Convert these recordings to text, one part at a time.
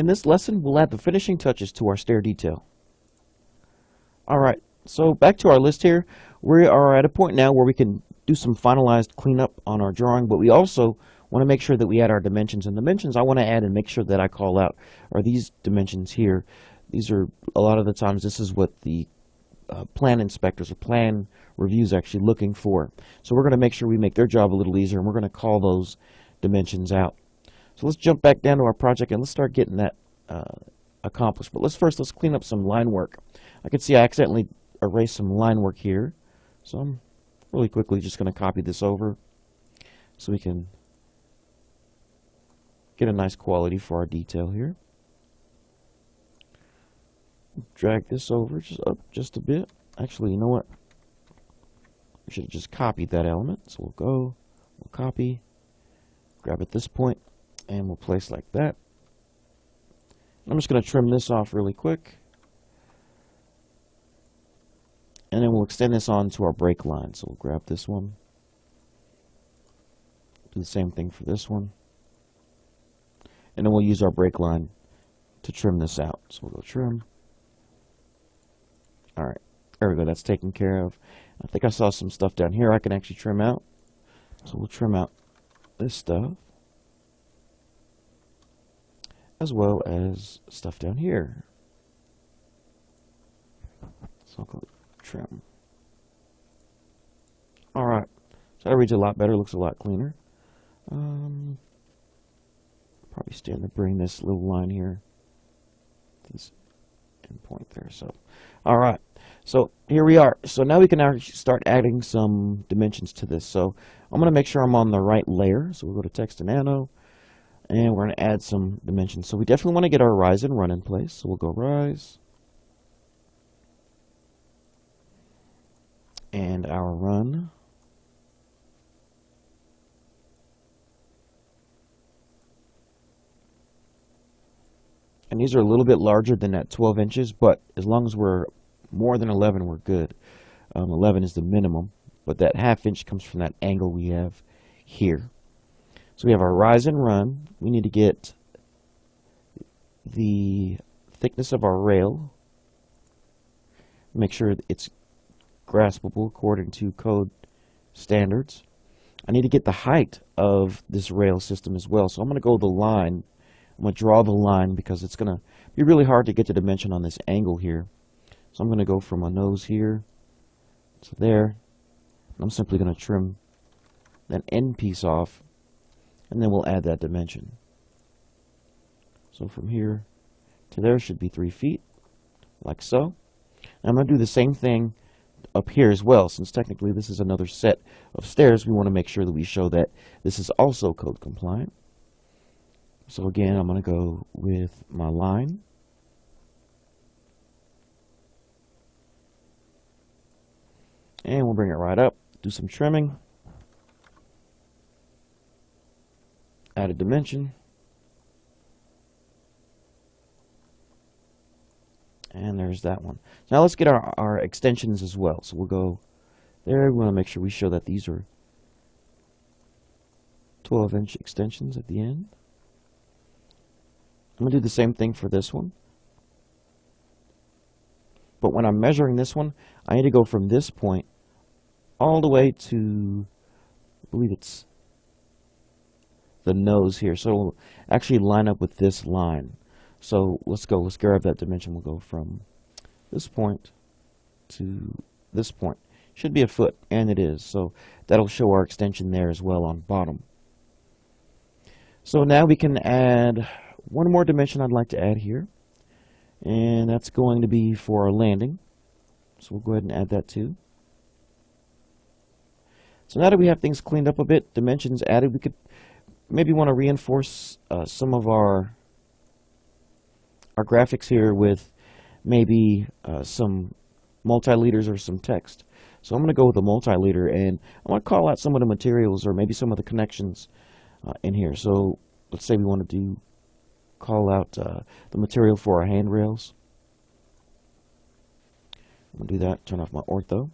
In this lesson, we'll add the finishing touches to our stair detail. Alright, so back to our list here. We are at a point now where we can do some finalized cleanup on our drawing, but we also want to make sure that we add our dimensions. And dimensions I want to add and make sure that I call out are these dimensions here. These are, a lot of the times, this is what the plan inspectors or plan reviews actually looking for. So we're going to make sure we make their job a little easier, and we're going to call those dimensions out. So let's jump back down to our project and let's start getting that accomplished. But let's clean up some line work. I can see I accidentally erased some line work here. So I'm really quickly just going to copy this over so we can get a nice quality for our detail here. Drag this over just a bit. Actually, you know what? We should have just copied that element. So we'll copy, grab at this point, and we'll place like that. I'm just going to trim this off really quick. And then we'll extend this on to our break line. So we'll grab this one. Do the same thing for this one. And then we'll use our break line to trim this out. So we'll go trim. Alright, there we go, that's taken care of. I think I saw some stuff down here I can actually trim out. So we'll trim out this stuff, as well as stuff down here. So I'll go trim. Alright, so that reads a lot better, looks a lot cleaner. Probably stand to bring this little line here to this end point there. So, alright, so here we are. So now we can actually start adding some dimensions to this. So I'm going to make sure I'm on the right layer. So we'll go to text and nano, and we're going to add some dimensions. So we definitely want to get our rise and run in place. So we'll go rise, and our run. And these are a little bit larger than that 12 inches, but as long as we're more than 11, we're good. 11 is the minimum, but that ½ inch comes from that angle we have here. So we have our rise and run. We need to get the thickness of our rail. Make sure it's graspable according to code standards. I need to get the height of this rail system as well. So I'm going to go the line. I'm going to draw the line because it's going to be really hard to get the dimension on this angle here. So I'm going to go from my nose here to there. And I'm simply going to trim that end piece off, and then we'll add that dimension. So from here to there should be 3 feet, like so. And I'm going to do the same thing up here as well. Since technically this is another set of stairs, we want to make sure that we show that this is also code compliant. So again, I'm going to go with my line. And we'll bring it right up, do some trimming. Add a dimension. And there's that one. So now let's get our extensions as well. So we'll go there. We want to make sure we show that these are 12-inch extensions at the end. I'm going to do the same thing for this one. But when I'm measuring this one, I need to go from this point all the way to, I believe it's the nose here. So it'll actually line up with this line. So let's grab that dimension. We'll go from this point to this point. Should be a foot, and it is. So that'll show our extension there as well on bottom. So now we can add one more dimension I'd like to add here, and that's going to be for our landing. So we'll go ahead and add that too. So now that we have things cleaned up a bit, dimensions added, we could maybe want to reinforce some of our graphics here with maybe some multi-leaders or some text. So I'm going to go with a multi-leader, and I want to call out some of the materials or maybe some of the connections in here. So let's say we want to call out the material for our handrails. I'm going to do that, turn off my ortho.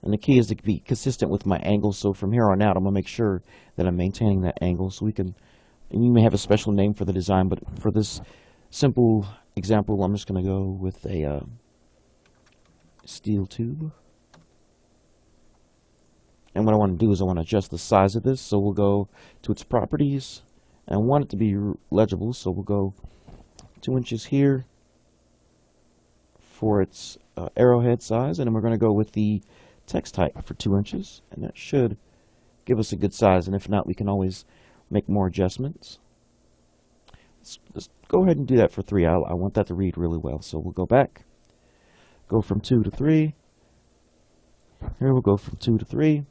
And the key is to be consistent with my angle. So from here on out, I'm going to make sure that I'm maintaining that angle. So we can And you may have a special name for the design, but for this simple example, I'm just going to go with a steel tube. And what I want to do is I want to adjust the size of this. So we'll go to its properties. And I want it to be legible, so we'll go 2 inches here for its arrowhead size. And then we're going to go with the text height for 2 inches. And that should give us a good size. And if not, we can always make more adjustments. Let's go ahead and do that for 3. I want that to read really well. So we'll go back, go from 2 to 3. Here we'll go from 2 to 3.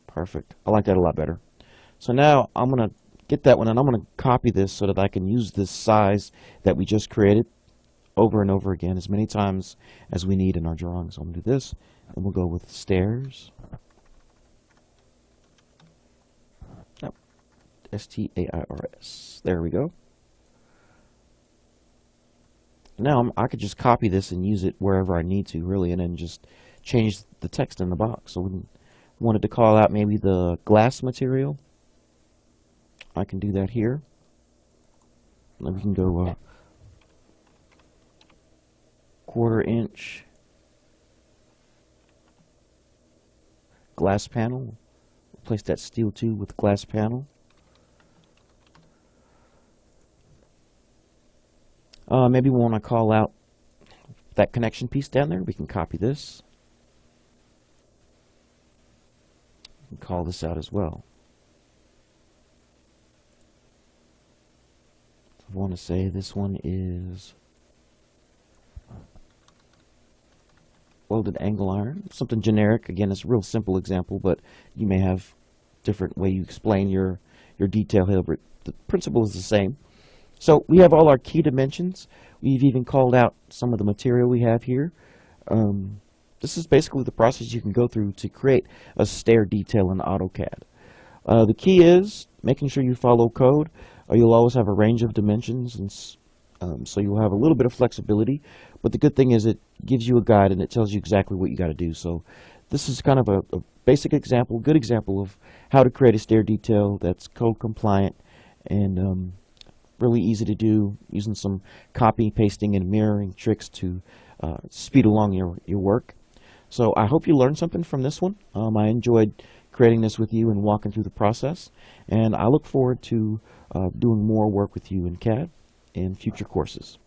Perfect. I like that a lot better. So now I'm going to get that one and I'm going to copy this so that I can use this size that we just created over and over again as many times as we need in our drawing. So I'm going to do this and we'll go with stairs. Nope. S-T-A-I-R-S. There we go. Now I could just copy this and use it wherever I need to, really, and then just change the text in the box. So we wanted to call out maybe the glass material. I can do that here. And we can go 1/4 inch glass panel. Replace that steel tube with glass panel. Maybe we want to call out that connection piece down there. We can copy this and call this out as well. I want to say this one is welded angle iron, something generic. Again, it's a real simple example, but you may have different way you explain your detail here, but the principle is the same. So we have all our key dimensions. We've even called out some of the material we have here. This is basically the process you can go through to create a stair detail in AutoCAD. The key is making sure you follow code. You'll always have a range of dimensions, and so you'll have a little bit of flexibility. But the good thing is it gives you a guide and it tells you exactly what you got to do. So this is kind of a basic example, good example of how to create a stair detail that's code compliant and really easy to do, using some copy, pasting, and mirroring tricks to speed along your work. So I hope you learned something from this one. I enjoyed creating this with you and walking through the process, and I look forward to doing more work with you in CAD in future courses.